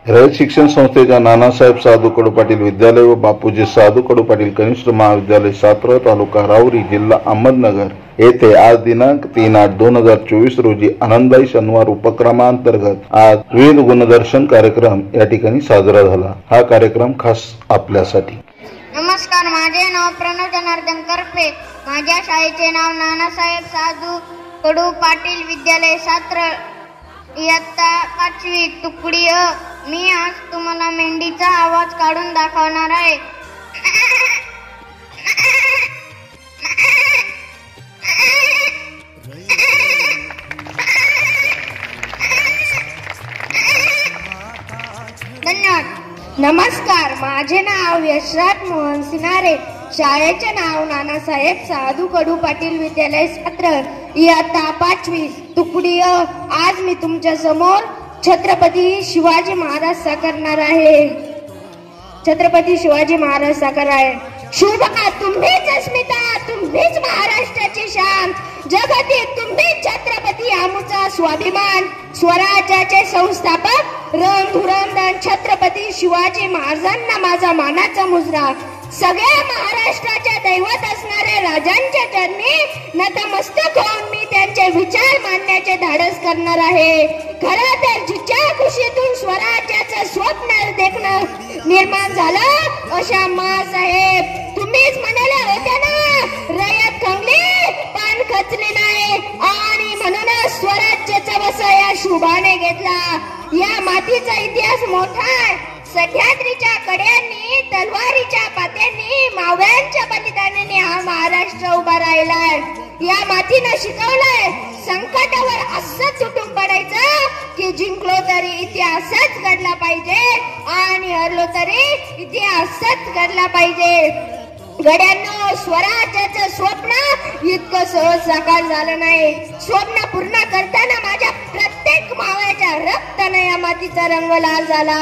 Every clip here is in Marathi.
रयत शिक्षण संस्थेच्या नानासाहेब साधू कडू पाटील विद्यालय व बापूजी साधू कडू पाटील कनिष्ठ महाविद्यालय सातारा तालुका राहुरी जिल्हा अहमदनगर येथे आज दिनांक 3/8/2024 रोजी आनंददायी शनिवार उपक्रमांतर्गत आज विविध गुणदर्शन कार्यक्रम या ठिकाणी साजरा झाला। हा कार्यक्रम खास आपल्यासाठी। नमस्कार, माझे नाव प्रणव जनार्दन करपे। माझ्या शाळेचे नाव नानासाहेब साधू कडू पाटील विद्यालय सातारा इयत्ता 5वी तुकडी अ। मी आज तुम्हाला मेंढीचा आवाज काढून दाखवणार आहे। धन्यवाद। नमस्कार, माझे नाव यशराज मोहन सिनारे। शाळेचे नाव नानासाहेब साधू कडू पाटील विद्यालय सातारा इयत्ता 5वी तुकडी अ। आज मी तुमच्या समोर छत्रपती शिवाजी महाराज साकारणार आहे। छत्रपती शिवाजी महाराज साकार आहे। शुभा तुम्हीच अस्मिता, तुम्हीच महाराष्ट्राची शान, जगती तुम्हीच छत्रपती आमचा स्वाभिमान, स्वराज्याचे संस्थापक रणधुरंधर छत्रपती शिवाजी महाराजांना माझा मानाचा मुजरा। सगळ्या महाराष्ट्राच्या दैवत असणाऱ्या राजांच्या चरणी नतमस्तक होऊन मी त्यांचे विचार मांडण्याचे धाडस करणार आहे। खरं तर जिच्या खुशीतून स्वराज्याचं स्वप्न देखणं निर्माण झालं अशा मासाहेब तुम्हीच म्हणाले होते ना, रयत खंगली पण खचली नाही, आणि म्हणूनच स्वराज्याचा वसा या शुभाने घेतला। या मातीचा इतिहास मोठा आहे। सह्याद्रीच्या कड्यांनी, तलवारीच्या पात्यांनी, मावळ्यांच्या बलिदानाने हा महाराष्ट्र उभा राहिलाय। या मातीनं शिकवलंय संकटावर असंच तुटून पडायचं की जिंकलो तरी इतिहासच घडला पाहिजे आणि हरलो तरी इतिहासच घडला पाहिजे। गड्यांनो, स्वराज्याचं स्वप्न इतकं सहज साकार झालं नाही। स्वप्न पूर्ण करताना माझ्या प्रत्येक मावळ्याच्या रक्ताने या मातीचा रंग लाल झाला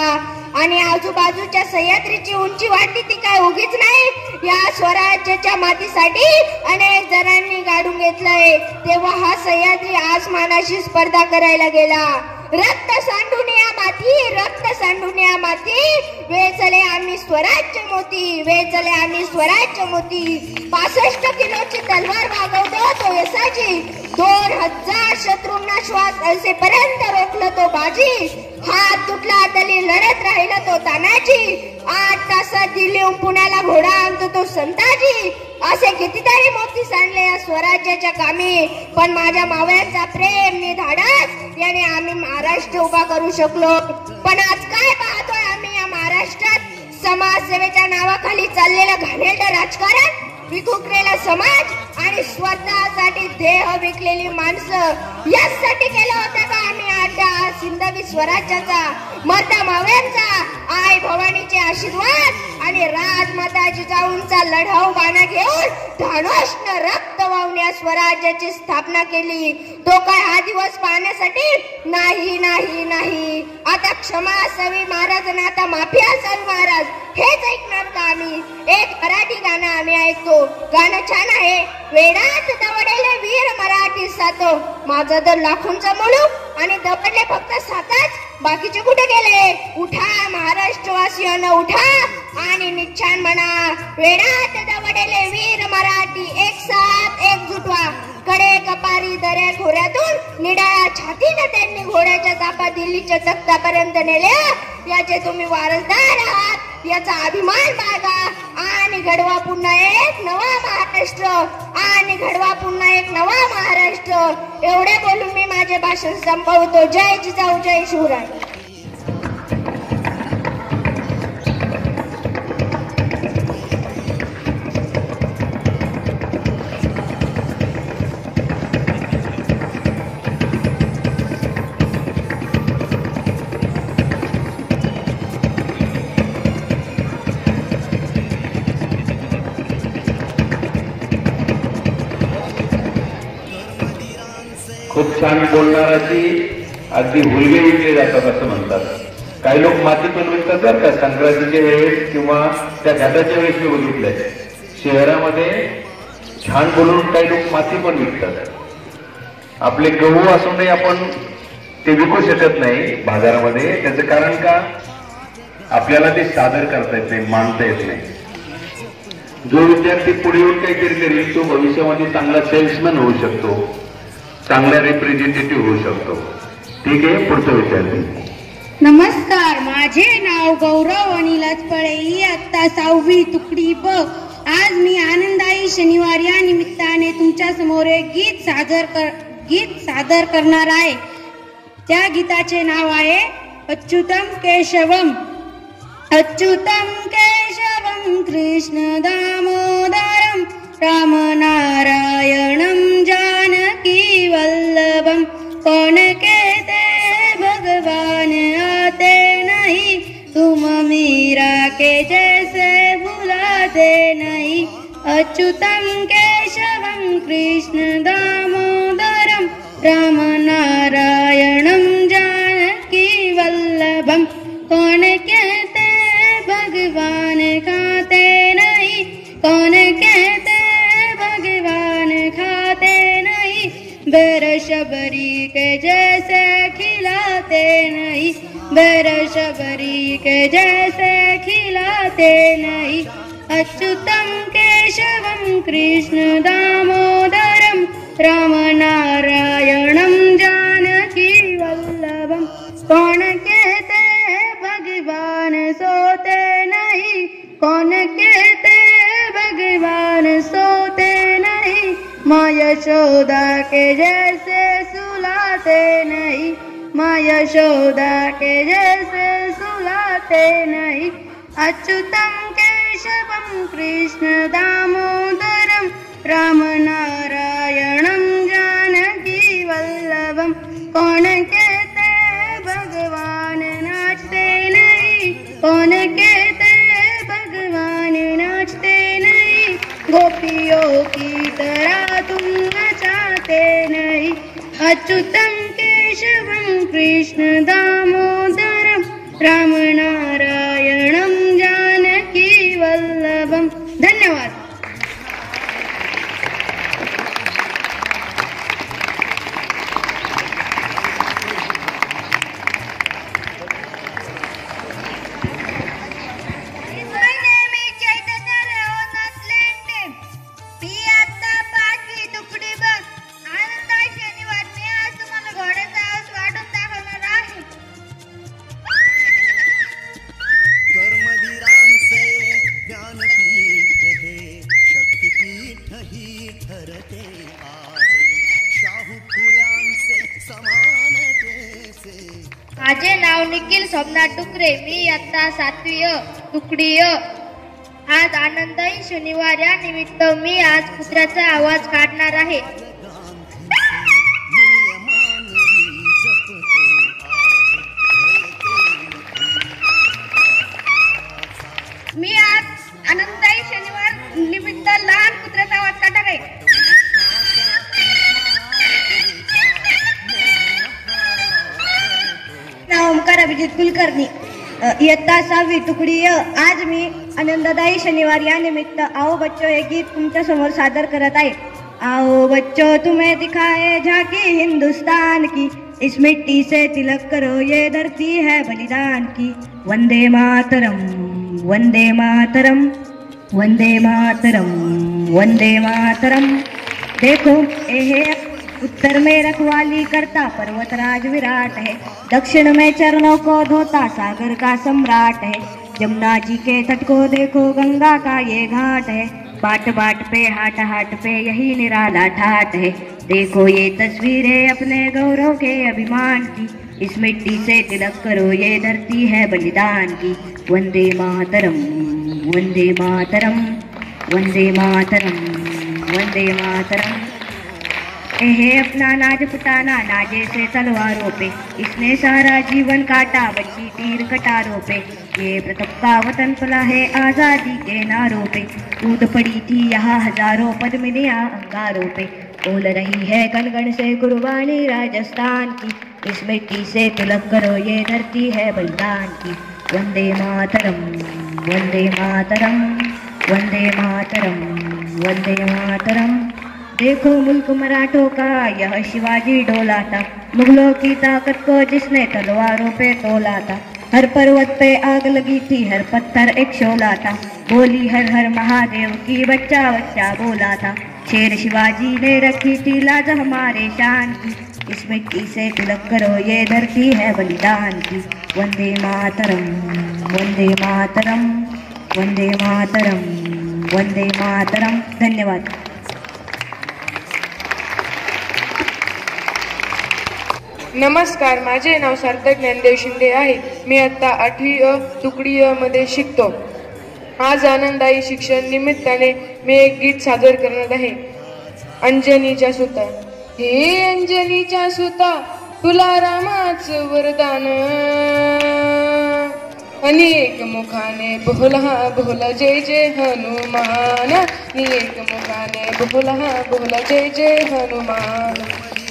आणि आजूबाजूच्या सह्याद्रीची उंची वाढली ती काय उगीच नाही। या स्वराज्याच्या मातीसाठी अनेक जणांनी गाडून घेतलंय, तेव्हा हा सह्याद्री आसमानाशी स्पर्धा करायला गेला। रक्त सांडून या माती, रक्त सांडून या माती, वेचले आम्ही स्वराज्य मोती, वेचले आम्ही स्वराज्य मोती। 65 किलोची तलवार वागवतो तो यसाजी, 2000 शत्रूंना श्वास असेपर्यंत रोखलं तो बाजी। हात तुटला तरी लढत राहिला तो तानाजी, 8 तासात दिल्लीहून पुण्याला घोडा आणतो तो संताजी। असे कितीतरी मोती सांडले या स्वराज्याच्या कामी, पण माझ्या मावळ्यांचा प्रेम नि धाडस याने आम्ही महाराष्ट्र उभा करू शकलो। पण आज काय पाहतोय आम्ही या महाराष्ट्रात? समाजसेवेच्या नावाखाली चाललेलं घाणेरडं राजकारण, विखुरलेला समाज आणि स्वतःसाठी देह विकलेली माणसं। यासाठी केलं होतं का आम्ही अड्डा सिंधवी स्वराज्याचा? माता मावळ्यांचा, आई भवानीचे आशीर्वाद आणि राजमाता जिजाऊंचा लढाऊ बाणा घेऊन धनुष्ण रक्त वाहून या स्वराज्याची स्थापना केली। तो काय हा दिवस पाहण्यासाठी? नाही नाही नाही। आता क्षमा असावी महाराजांना, आता माफी असावी महाराज, हेच ऐकणार का आम्ही? एक मराठी गाणं आम्ही ऐकतो, गाणं छान आहे। वेडात दवडलेले वीर मराठी सातो, माझा तर लाखोंचा मुलूक आणि दवडले फक्त 7च, बाकीचे कुठे गेले? उठा महाराष्ट्रवासियांनो, उठा आणि निच्छान म्हणा, वेडात दवडलेले वीर मराठी एक साथ एकजूट व्हा। कडे कपारी दऱ्या खोऱ्यातून निडाळ्या छातीने त्यांनी घोड्याच्या तापा दिल्लीच्या तख्तापर्यंत नेल्या। याचे तुम्ही वारसदार आहात, याचा अभिमान बाळगा आणि घडवा पुन्हा एक नवा महाराष्ट्र, आणि घडवा पुन्हा एक नवा महाराष्ट्र। एवढे बोलून मी माझे भाषण संपवतो। जय जिजाऊ, जय शिवराय। खूप छान बोलणाराची अगदी हुलगे विकले जातात असं म्हणतात। काही लोक माती पण विकतात बरं का, संक्रांतीच्या वेळेस किंवा त्या घाटाच्या वेळेस मी बघितलंय। शहरामध्ये छान बोलून काही लोक माती पण विकतात। आपले गहू असूनही आपण ते विकू शकत नाही बाजारामध्ये। त्याचं कारण का? आपल्याला ते सादर करता येत नाही, मांडता येत नाही. जो विद्यार्थी पुढे येऊन काहीतरी करेल तो भविष्यामध्ये चांगला सेल्समॅन होऊ शकतो, चांगला रिप्रेझेंटेटिव्ह होऊ शकतो. ठीक आहे, पुढचा विद्यार्थी. नमस्कार, माझे नाव गौरव अनिल अचपळे, इयत्ता 6वी तुकडी ब. आज मी आनंदाई शनिवार या निमित्ताने तुमच्या समोर एक गीत सादर करणार आहे. त्या गीताचे नाव आहे अच्युतम केशवम. अच्युतम केशवम कृष्ण दामोदरम राम नारायणम जानकी वल्लभम. कौन कहते भगवान आते नहीं, तुम मीरा के जैसे भुलाते नहीं. अच्युतम केशवम कृष्ण दामोदरम राम नारायणम जानकी वल्लभम. कौन कहते भगवान खाते नहीं, कौन कहते भगवान खाते नहीं. बेरशबरी के जैसे खिलाते नहीं, बेरशबरी के जैसे खिलाते नहीं. अच्युतम केशवम कृष्ण दामोदरम राम नारायणम जानकी वल्लभम. कौन कहते भगवान सोते नहीं, कौन कहते भगवान सोते नहीं. माँ यशोदा के जैसे सुलाते नहीं, माँ यशोदा के जैसे सुलाते नहीं. अच्युतम केशवम कृष्ण दामोदरम राम नारायणम जानकी वल्लभम. कौन कहते भगवान नाचते नहीं, कौन कहते भगवान नाचते नहीं. गोपियों की तरह तुम नचाते नहीं. अच्युतम केशवम कृष्ण दामोदरम राम नारायणम जानकी वल्लभम. धन्यवाद. माझे नाव निखिल सोमनाथ डुकरे, मी इयत्ता 7वी अ तुकडी अ. आज आनंदाई शनिवार या निमित्त मी आज कुत्र्याचा आवाज काढणार आहे. मी आज आनंदाई शनिवार निमित्त लहान कुत्र्याचा आवाज काढणार आहे. ओमकार अभिजित कुलकर्णी, इयत्ता 6वी तुकडी अ. आज मी आनंददायी शनिवार या निमित्त आओ बच्चों हे गीत तुमच्या समोर सादर करत आहे. आओ बच्चों तुम्हें दिखाए झांकी हिंदुस्तान की, इस मिट्टी से तिलक करो ये धरती है बलिदान की. वंदे मातरम, वंदे मातरम, वंदे मातरम, वंदे मातरम. देखो ये उत्तर में रखवाली करता पर्वतराज विराट है, दक्षिण में चरणों को धोता सागर का सम्राट है. जमुना जी के तट को देखो गंगा का ये घाट है, बाट बाट पे हाट हाट पे यही निराला ठाट है. देखो ये तस्वीरें अपने गौरव के अभिमान की, इस मिट्टी से तिलक करो ये धरती है बलिदान की. वंदे मातरम, वंदे मातरम, वंदे मातरम, वंदे मातरम. हे अपना नाज पुटाना नाजे से तलवारों पे, इसने सारा जीवन काटा बच्ची तीर कटारों पे. ये प्रताप का वतन पला है आज़ादी के नारों पे, कूद पड़ी थी यहाँ हजारों पद्मिनियाँ अंगारों पे. बोल रही है गणगण से कुर्बानी राजस्थान की, इस मिट्टी से तिलक करो ये धरती है बलिदान की. वंदे मातरम, वंदे मातरम, वंदे मातरम, वंदे मातरम. देखो मुल्क मराठों का यह शिवाजी डोला था, मुगलों की ताकत को जिसने तलवारों पे तोला था. हर पर्वत पे आग लगी थी, हर पत्थर एक शोला था, बोली हर हर महादेव की, बच्चा बच्चा बोला था। शेर शिवाजी ने रखी थी लाज हमारे शान की, इस मिट्टी से तिलक करो ये धरती है बलिदान की। वंदे मातरम, वंदे मातरम, वंदे मातरम, वंदे मातरम। धन्यवाद। नमस्कार, माझे नाव सार्थक ज्ञानदेव शिंदे आहे। मी आता 8वी अ तुकडी अ मध्ये शिकतो। आज आनंददायी शिक्षण निमित्ताने मी एक गीत सादर करणार आहे। अंजनीच्या सुता। हे अंजनीच्या सुता, तुला रामाचं वरदान, अनेक मुखाने बोला बोला जय जय हनुमान, अनेक मुखाने बोला बोला जय जय हनुमान।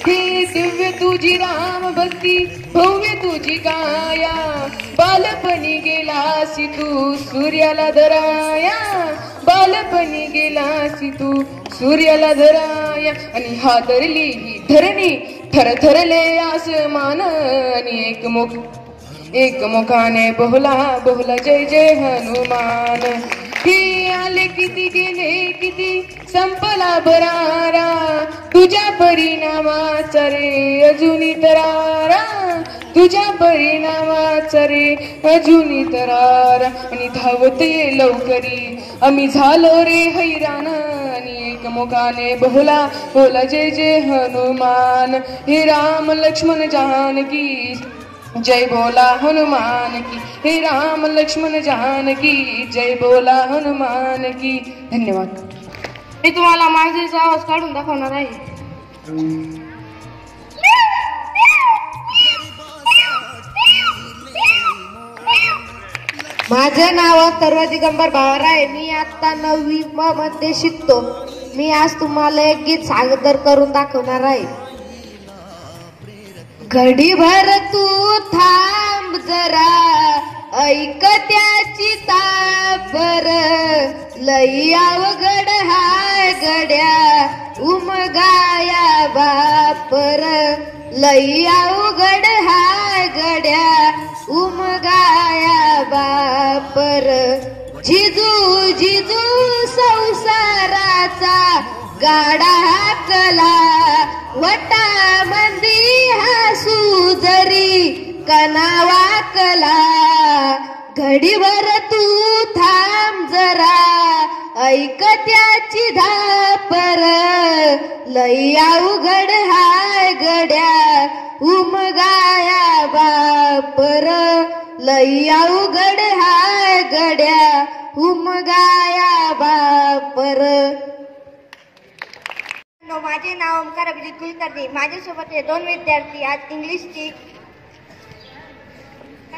ही दिव्य तुझी राम भक्ती, भव्य तुझी काया, बालपणी गेलासी तू सूर्याला धराया, बालपणी गेलासी तू सूर्याला धराया। आणि हादरली ही धरणी, थरथरले आसमान, आणि एक मुखाने बोला बोला जय जय हनुमान। हे आले किती गेले किती, संपला भरारा, तुझ्या परिणामाचा रे अजूनी तरारा, तुझ्या परिणामाचा रे अजूनी तरारा। आणि धावत ये लवकरी, आम्ही झालो रे हैराण, आणि एक मुखाने बोला बोला जय जय हनुमान। हे राम लक्ष्मण जानकी, जय बोला हनुमान की। हे राम लक्ष्मण जानकी, जय बोला हनुमान की। धन्यवाद। मी तुम्हाला मांजरीचा आवाज काढून दाखवणार आहे। माझे नाव अथर्व दिगंबर भावार आहे। मी आता 9वी म मध्ये शिकतो। मी आज तुम्हाला एक गीत सादर करून दाखवणार आहे। घडीभर तू थांब जरा, ऐक त्याची तापर, लई अवघड हाय गड्या उमगाया बापर, लई अवघड हाय गड्या उमगाया बापर। जिजू जिजू संसाराचा गाडा हाकला, वटा मंदी हसू जरी कना वाकला। घडीभर तू थांब जरा, ऐक त्याची धापर, लई अवघड हाय गड्या उमगाया बापर, लई अवघड हाय गड्या उमगाया बापर। माझे नाव ओमकार अभिजित कुलकर्णी। माझ्यासोबत हे 2 विद्यार्थी आज इंग्लिशची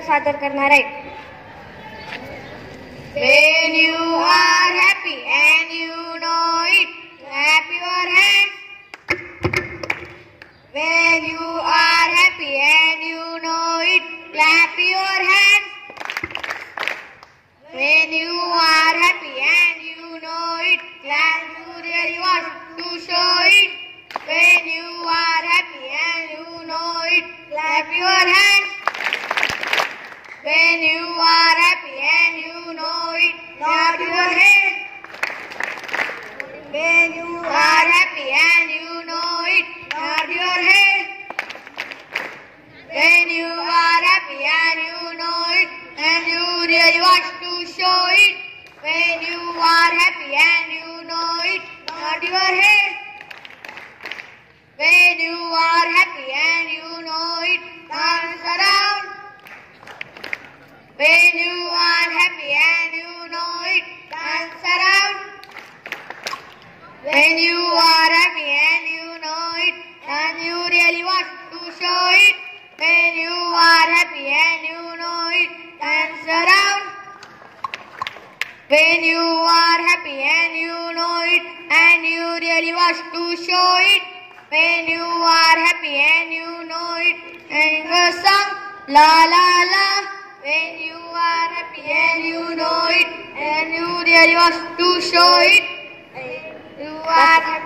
सादर करणार आहे। When you are happy and you know it, clap your hands. When you are happy and you know it, clap your hands. When you are happy and you know it, clap. You really want to show it. When you are happy and you know it, clap your hands. When you are happy and you know it, nod your head. When you are happy and you know it, nod your head. When you are happy and you know it, and you really want to show it. When you are happy and you know it, nod your head. When you are happy and you know it, dance around. When you are happy and you know it, dance around. When you are happy and you know it, and you really want to show it. When you are happy and you know it, dance around. When you are happy and you know it, and you really want to show it. When you are happy and you know it, and a song, la la la. When you are happy and you know it, and you really want to show it. You are happy.